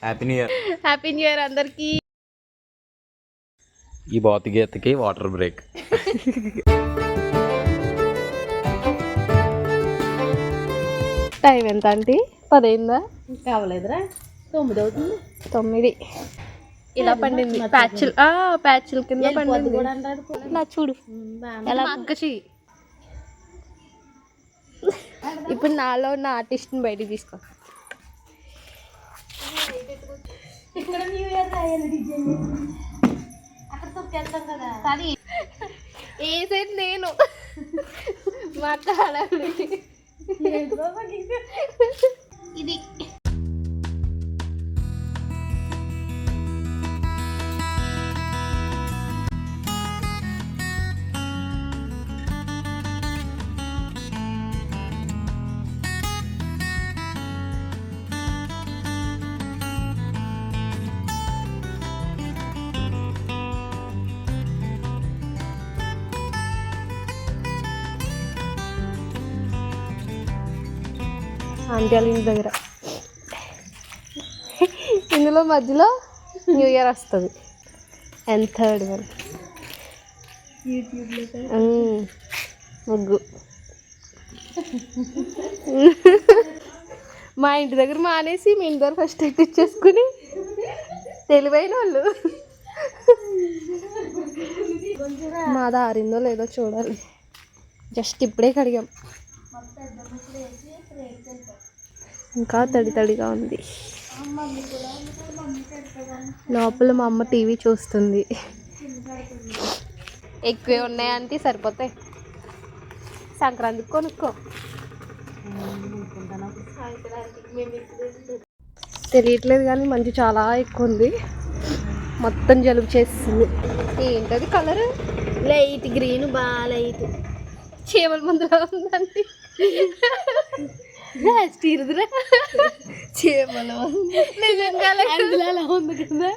Happy new year. Happy new year అందరికి. ఈ బాతుగీతకి water break. Time ఎంత అంటే 10 అయిందా? కావలేదురా 9 అవుతుంది. 9 ఇలా పండింది. ప్యాచ్ల కింద పండింది. ఇలా చూడు ఎలా అక్కచి. ఇప్పుడు నాలో ఉన్న ఆర్టిస్ట్ని బయటికి తీసుకో. వేసేది నేను మాట్లాడాలి. ఇది ఆంటీ వాళ్ళ ఇంటి దగ్గర. ఇందులో మధ్యలో న్యూ ఇయర్ వస్తుంది. అండ్ 3rd వన్ ముగ్గు. మా ఇంటి దగ్గర మానేసి మీ ఇంటి దగ్గర ఫస్ట్ ఎట్టిచ్చేసుకుని తెలివైన వాళ్ళు. మాది ఆరిందో లేదో చూడాలి. జస్ట్ ఇప్పుడే కడిగాం. ఇంకా తడిగా ఉంది. లోపల మా అమ్మ టీవీ చూస్తుంది. ఎక్కువే ఉన్నాయంటే సరిపోతాయి. సంక్రాంతికి కొనుక్కో. తెలియట్లేదు కానీ మంచి చాలా ఎక్కువ ఉంది. మొత్తం జలుబు చేస్తుంది. ఏంటది కలర్? లైట్ గ్రీన్, బాగా లైట్ చీమల మందులో ఉందండి. తీరుదురా చీమలు నిజంగా అందులో అలా ఉంది కదా.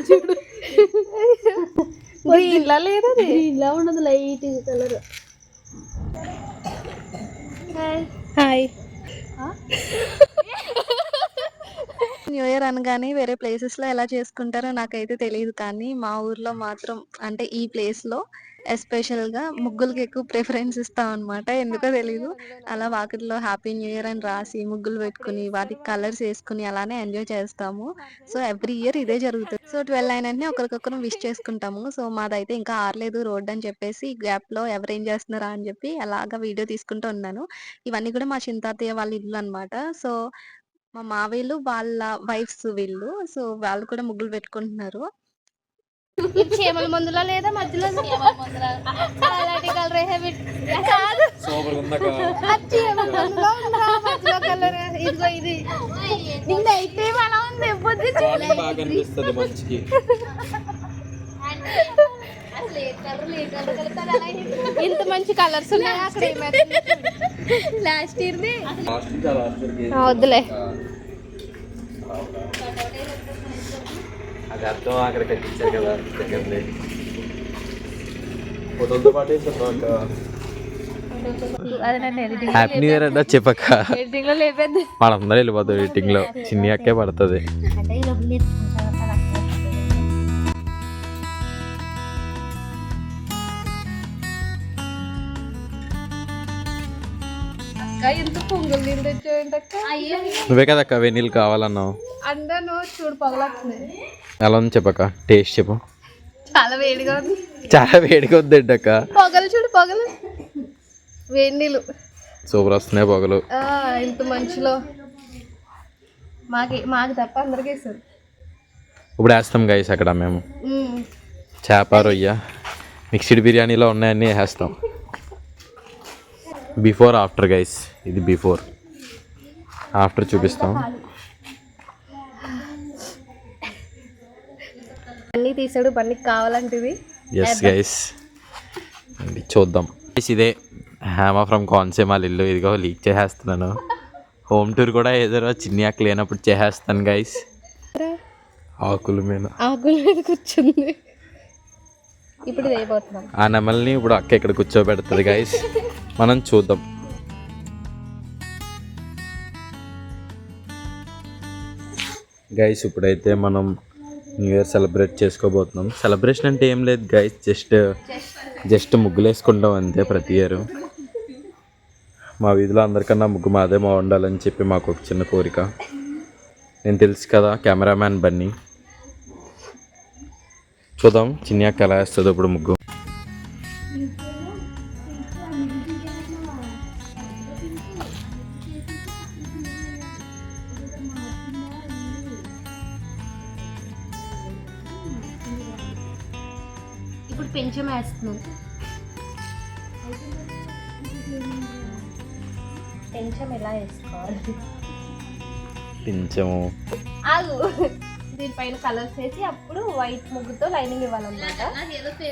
చూడు గ్రీన్లా లేదు, గ్రీన్లా ఉండదు, light colour. Hi. New year అనగానే వేరే ప్లేసెస్లో ఎలా చేసుకుంటారో నాకైతే తెలియదు, కానీ మా ఊర్లో మాత్రం అంటే ఈ ప్లేస్లో ఎస్పెషల్గా ముగ్గులకి ఎక్కువ ప్రిఫరెన్స్ ఇస్తాం అనమాట. ఎందుకో తెలీదు. అలా వాకిట్లో హ్యాపీ న్యూ ఇయర్ అని రాసి ముగ్గులు పెట్టుకుని వాటికి కలర్స్ వేసుకుని అలానే ఎంజాయ్ చేస్తాము. సో ఎవ్రీ ఇయర్ ఇదే జరుగుతుంది. సో 12 అయినంటే ఒకరికొకరు విష్ చేసుకుంటాము. సో మాదైతే ఇంకా ఆరలేదు రోడ్ అని చెప్పేసి గ్యాప్లో ఎవరేం చేస్తున్నారా అని చెప్పి అలాగా వీడియో తీసుకుంటూ ఉన్నాను. ఇవన్నీ కూడా మా చింతాతయ్య వాళ్ళ ఇల్లు అనమాట. సో మా మావయ్యలు వాళ్ళ వైఫ్స్ వీళ్ళు. సో వాళ్ళు కూడా ముగ్గులు పెట్టుకుంటున్నారు. చీమల మందులో లేదా మధ్యలో అలాంటి కలర్ కాదు. మధ్యలో కలర్ ఇదిగో ఇది అయితే అలా ఉంది. ఇంత మంచి కలర్స్ ఉన్నాయి అక్కడ. లాస్ట్ ఇయర్ది వద్దులే. అది అర్థం అక్కడ కట్టించారు కదా. ఫోటోలతో పాటు హ్యాపీ న్యూ ఇయర్ అంటే చెప్పక మనందరూ వెళ్ళిపోతాం ఎడిటింగ్ లో. చిన్ని అక్కే పడుతుంది. నువ్వే కదక్క వెన్నీళ్ళు కావాలన్నావు. చూడు పగలొస్తున్నాయి. ఎలా ఉంది చెప్పక, టేస్ట్ చెప్పు. చాలా వేడిగా ఉంది. చాలా వేడిగా ఉంది అక్క. పొగలు చూడు, పొగలు వేడి నీళ్ళు సూపర్ వస్తున్నాయి పొగలు. ఇంత మంచిలో మాకు తప్ప అందరికీ ఇస్తారు. ఇప్పుడు వేస్తాం గైస్ అక్కడ మేము చేప, రొయ్య, మిక్స్డ్ బిర్యానీలో ఉన్నాయన్నీ వేస్తాం. Before after guys. ఇది బిఫోర్, ఆఫ్టర్ చూపిస్తాం. అన్నీ తీసాడు బన్నీకి కావాలంటివి. ఎస్ గైస్ చూద్దాం. ఇదే హేమ ఫ్రమ్ కోనసీమ ఇల్లు. ఇదిగో లీక్ చేసేస్తున్నాను. హోమ్ టూర్ కూడా ఏదో చిన్ని అక్క లేనప్పుడు చేసేస్తాను గైస్. ఆకుల మీద కూర్చుంది. ఇప్పుడు ఇది అయిపోతున్నాం. ఆ నెమల్ని ఇప్పుడు అక్క ఇక్కడ కూర్చోబెడుతుంది గైస్. మనం చూద్దాం. గైస్ ఇప్పుడైతే మనం న్యూ ఇయర్ సెలబ్రేట్ చేసుకోబోతున్నాం. సెలబ్రేషన్ అంటే ఏం లేదు గైస్, జస్ట్ ముగ్గులు వేసుకుంటాం అంతే ప్రతి ఇయర్. మా వీధిలో అందరికన్నా ముగ్గు మాదే బాగుండాలని చెప్పి మాకు ఒక చిన్న కోరిక. నేను తెలుసు కదా కెమెరామ్యాన్ బన్నీ. చూద్దాం చిన్ని అక్క ఎలా వేస్తుంది ఇప్పుడు ముగ్గు. ఇప్పుడు పెంచం వేస్తున్నాం. పెంచం ఎలా వేసుకోవాలి? పించము ఆగు, దీనిపైన కలర్స్ వేసి అప్పుడు వైట్ ముగ్గుతో లైనింగ్ ఇవ్వాలన్నమాట.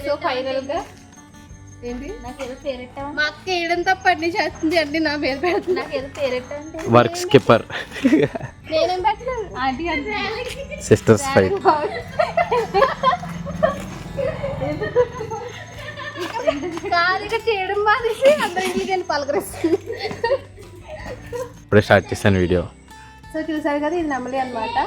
సో ఫైనల్ గా ఏంటి, నాకు ఏదో పేరెట్టా, మా అక్క వేయడం తప్ప అన్ని చేస్తుంది అండి. నా పేరు పెడుతుంది, నాకు ఏదో పేరెట్టా అంటే వర్క్ స్కిప్పర్. నేనేం పెట్టాను ఆంటీ అంటే సిస్టర్స్ ఫైట్. కాదుగా చేయడం మానేసి అందరి ఇంటికి వెళ్ళి పలకరిస్తుంది. ఇప్పుడే స్టార్ట్ చేశాను వీడియో. సో చూసారు కదా, ఇది నెమలి అనమాట.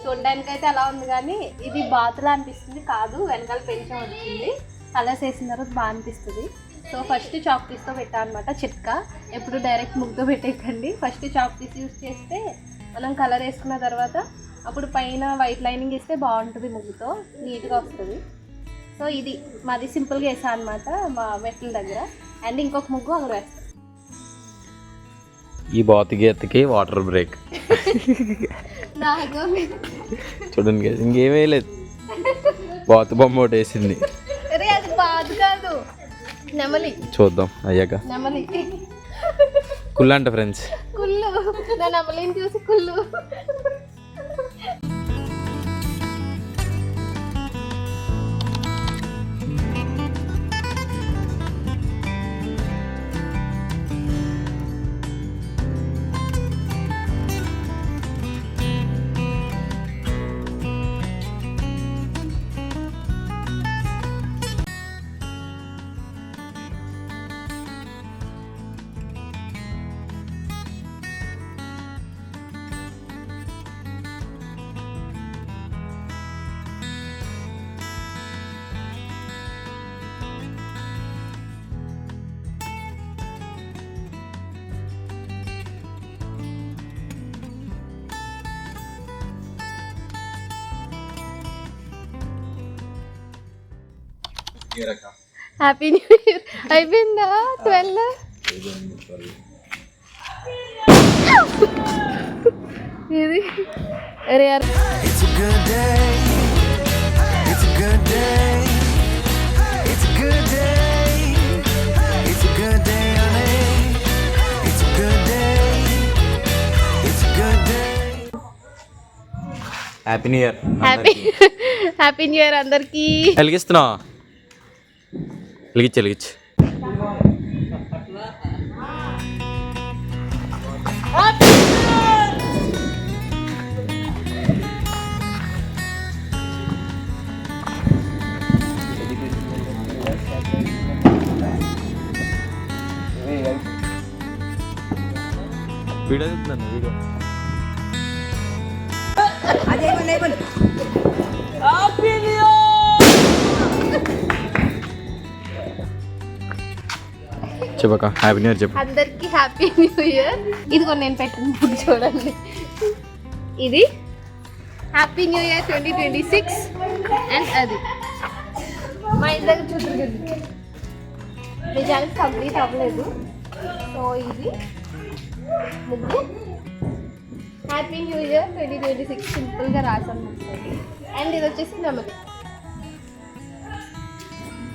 చూడడానికి అయితే అలా ఉంది కానీ ఇది బాతులా అనిపిస్తుంది. కాదు, వెనకాల పెంచం వచ్చింది. కలర్స్ వేసిన తర్వాత బాగా అనిపిస్తుంది. సో ఫస్ట్ చాక్ పీస్తో పెట్టా అనమాట. చిట్కా, ఎప్పుడు డైరెక్ట్ ముగ్గుతో పెట్టేయకండి. ఫస్ట్ చాక్ పీస్ యూస్ చేస్తే మనం కలర్ వేసుకున్న తర్వాత అప్పుడు పైన వైట్ లైనింగ్ ఇస్తే బాగుంటుంది, ముగ్గుతో నీట్గా వస్తుంది. సో ఇది మాది సింపుల్గా వేసా అనమాట మా మెట్ల దగ్గర. అండ్ ఇంకొక ముగ్గు అక్కడ వేస్తాం. ఈ బాతు గీతకి వాటర్ బ్రేక్ చూడండి guys, ఇంకేం వేయలేదు. బాతు బొమ్మ ఒకటి వేసింది. అరే అది బాతు కాదు, నెమలి. చూద్దాం అయ్యాక. నెమలి కుళ్ళు అంట ఫ్రెండ్స్. కుళ్ళు, నా నెమలిని చూసి కుళ్ళు. Happy new year. అయిపోయిందా 12? ఇది అరే యార్, It's a good day. It's a good day. It's a good day. It's a good day, honey. It's a good day. It's a good day. Happy new year. Happy new year అందరికి. వెలిగిస్తున్నా, వెలిగించు. Video చూస్తున్నాను, video. చెప్పక happy new year చెప్పు అందరికి. Happy new year. ఇదిగో నేను పెట్టిన food చూడండి. ఇది హ్యాపీ న్యూ ఇయర్ 2026. అండ్ అది మా ఇంటి దగ్గర చూద్దరు, నిజానికి కంప్లీట్ అవ్వలేదు. సో ఇది ముగ్గు హ్యాపీ న్యూ ఇయర్ 2026 సింపుల్గా రాసాను. అండ్ ఇది వచ్చేసి నెమలి.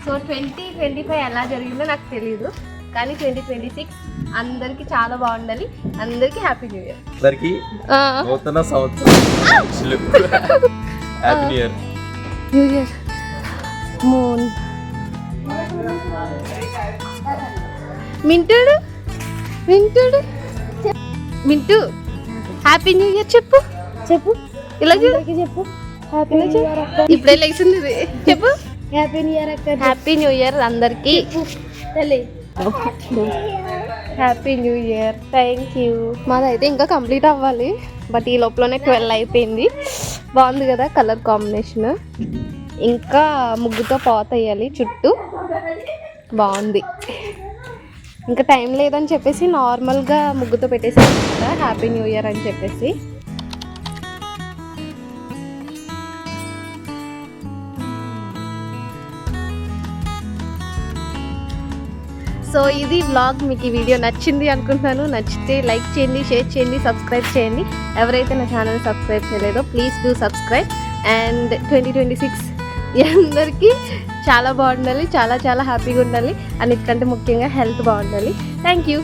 సో 2025 ఎలా జరిగిందో నాకు తెలియదు, కానీ 2026 అందరికి చాలా బాగుండాలి. అందరికి హ్యాపీ న్యూ ఇయర్. అందరికి నూతన సంవత్సరం happy new year. New year moon. మింటుడు మింటూ హ్యాపీ న్యూ ఇయర్ చెప్పు. ఇలా చెప్పు. ఇప్పుడే లేచింది ఇది. చెప్పు happy new year. Happy new year అందరికి. Happy new year. Thank you. మాదైతే ఇంకా కంప్లీట్ అవ్వాలి, బట్ ఈ లోపలనే 12 అయిపోయింది. బాగుంది కదా కలర్ కాంబినేషన్. ఇంకా ముగ్గుతో పాత వేయాలి చుట్టూ. బాగుంది. ఇంకా టైం లేదని చెప్పేసి నార్మల్గా ముగ్గుతో పెట్టేసాను కదా హ్యాపీ న్యూ ఇయర్ అని చెప్పేసి. సో ఇది వ్లాగ్. మీకు ఈ వీడియో నచ్చింది అనుకుంటున్నాను. నచ్చితే లైక్ చేయండి, షేర్ చేయండి, సబ్స్క్రైబ్ చేయండి. ఎవరైతే నా ఛానల్ సబ్స్క్రైబ్ చేయలేదో ప్లీజ్ డూ సబ్స్క్రైబ్. అండ్ 2026 అందరికీ చాలా బాగుండాలి, చాలా చాలా హ్యాపీగా ఉండాలి. అన్నిటికంటే ముఖ్యంగా హెల్త్ బాగుండాలి. Thank you.